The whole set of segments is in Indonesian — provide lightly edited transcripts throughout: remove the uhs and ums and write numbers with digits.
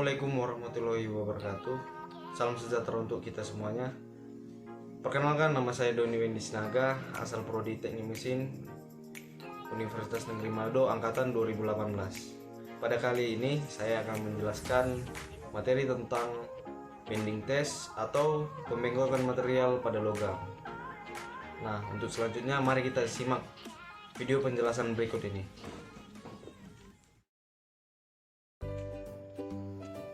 Assalamualaikum warahmatullahi wabarakatuh. Salam sejahtera untuk kita semuanya. Perkenalkan, nama saya Doni Wendy Sinaga, asal Prodi Teknik Mesin Universitas Negeri Manado angkatan 2018. Pada kali ini saya akan menjelaskan materi tentang bending test atau pembengkokan material pada logam. Nah, untuk selanjutnya mari kita simak video penjelasan berikut ini.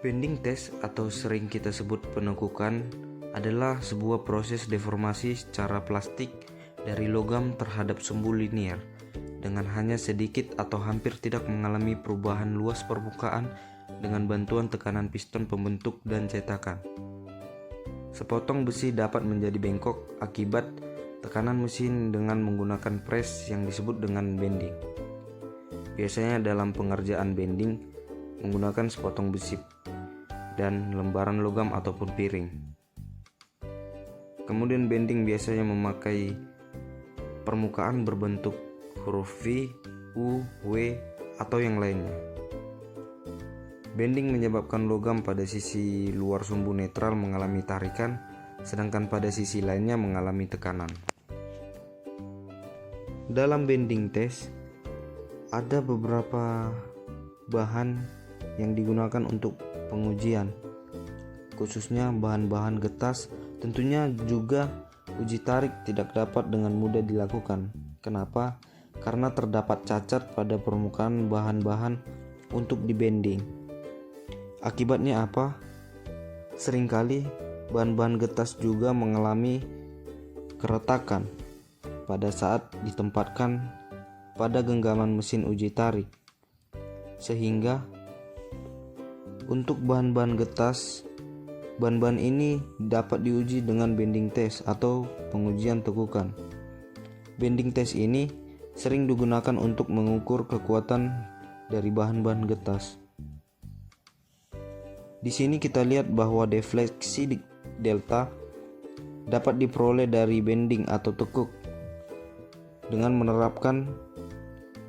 Bending test atau sering kita sebut penekukan adalah sebuah proses deformasi secara plastik dari logam terhadap sumbu linier dengan hanya sedikit atau hampir tidak mengalami perubahan luas permukaan dengan bantuan tekanan piston pembentuk dan cetakan. Sepotong besi dapat menjadi bengkok akibat tekanan mesin dengan menggunakan press yang disebut dengan bending. Biasanya dalam pengerjaan bending menggunakan sepotong besi dan lembaran logam ataupun piring. Kemudian bending biasanya memakai permukaan berbentuk huruf V, U, W, atau yang lainnya. Bending menyebabkan logam pada sisi luar sumbu netral mengalami tarikan, sedangkan pada sisi lainnya mengalami tekanan. Dalam bending test, ada beberapa bahan yang digunakan untuk pengujian, khususnya bahan-bahan getas. Tentunya juga uji tarik tidak dapat dengan mudah dilakukan. Kenapa? Karena terdapat cacat pada permukaan bahan-bahan untuk dibending. Akibatnya apa? Seringkali bahan-bahan getas juga mengalami keretakan pada saat ditempatkan pada genggaman mesin uji tarik, sehingga untuk bahan-bahan getas, bahan-bahan ini dapat diuji dengan bending test atau pengujian tekukan. Bending test ini sering digunakan untuk mengukur kekuatan dari bahan-bahan getas. Di sini kita lihat bahwa defleksi delta dapat diperoleh dari bending atau tekuk dengan menerapkan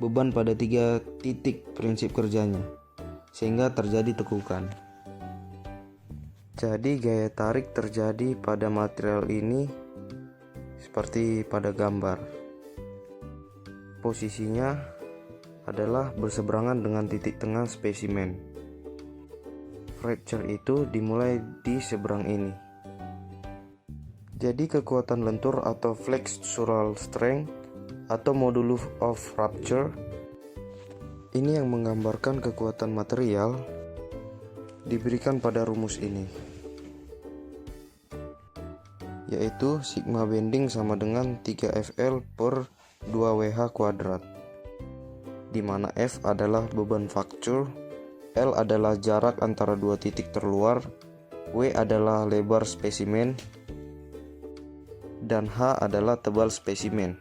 beban pada 3 titik prinsip kerjanya, sehingga terjadi tekukan. Jadi gaya tarik terjadi pada material ini seperti pada gambar. Posisinya adalah berseberangan dengan titik tengah spesimen. Fracture itu dimulai di seberang ini. Jadi kekuatan lentur atau flexural strength atau modulus of rupture ini yang menggambarkan kekuatan material diberikan pada rumus ini, yaitu sigma bending sama dengan 3FL per 2WH kuadrat, di mana F adalah beban fracture, L adalah jarak antara dua titik terluar, W adalah lebar spesimen, dan H adalah tebal spesimen.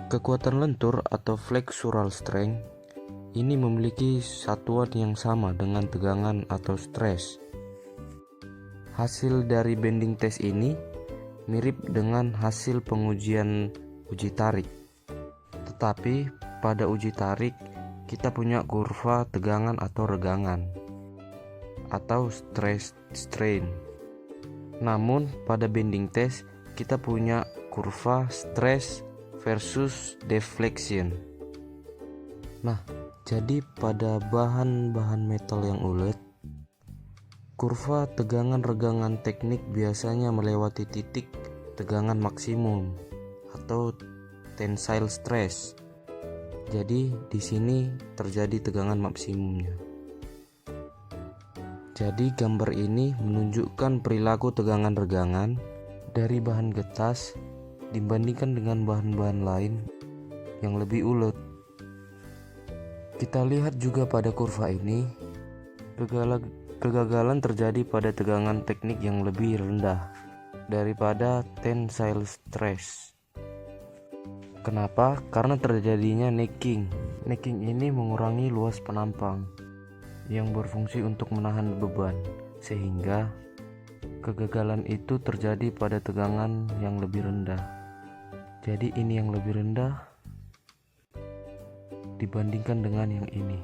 Kekuatan lentur atau flexural strength ini memiliki satuan yang sama dengan tegangan atau stres. Hasil dari bending test ini mirip dengan hasil pengujian uji tarik. Tetapi pada uji tarik kita punya kurva tegangan atau regangan atau stress strain. Namun pada bending test kita punya kurva stress versus deflection. Nah, jadi pada bahan-bahan metal yang ulet, kurva tegangan regangan teknik biasanya melewati titik tegangan maksimum atau tensile stress. Jadi di sini terjadi tegangan maksimumnya. Jadi gambar ini menunjukkan perilaku tegangan regangan dari bahan getas dibandingkan dengan bahan-bahan lain yang lebih ulet. Kita lihat juga pada kurva ini, kegagalan terjadi pada tegangan teknik yang lebih rendah daripada tensile stress. Kenapa? Karena terjadinya necking. Necking ini mengurangi luas penampang yang berfungsi untuk menahan beban, sehingga kegagalan itu terjadi pada tegangan yang lebih rendah. Jadi ini yang lebih rendah dibandingkan dengan yang ini.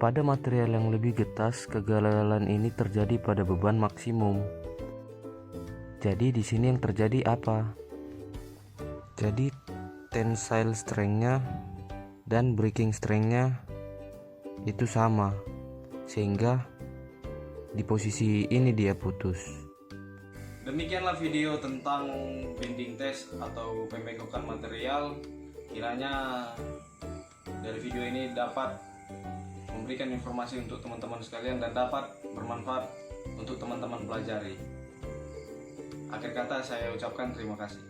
Pada material yang lebih getas, kegagalan ini terjadi pada beban maksimum. Jadi di sini yang terjadi apa? Jadi tensile strength-nya dan breaking strength-nya itu sama, sehingga di posisi ini dia putus. Demikianlah video tentang bending test atau pembengkokan material. Kiranya dari video ini dapat memberikan informasi untuk teman-teman sekalian dan dapat bermanfaat untuk teman-teman pelajari. Akhir kata saya ucapkan terima kasih.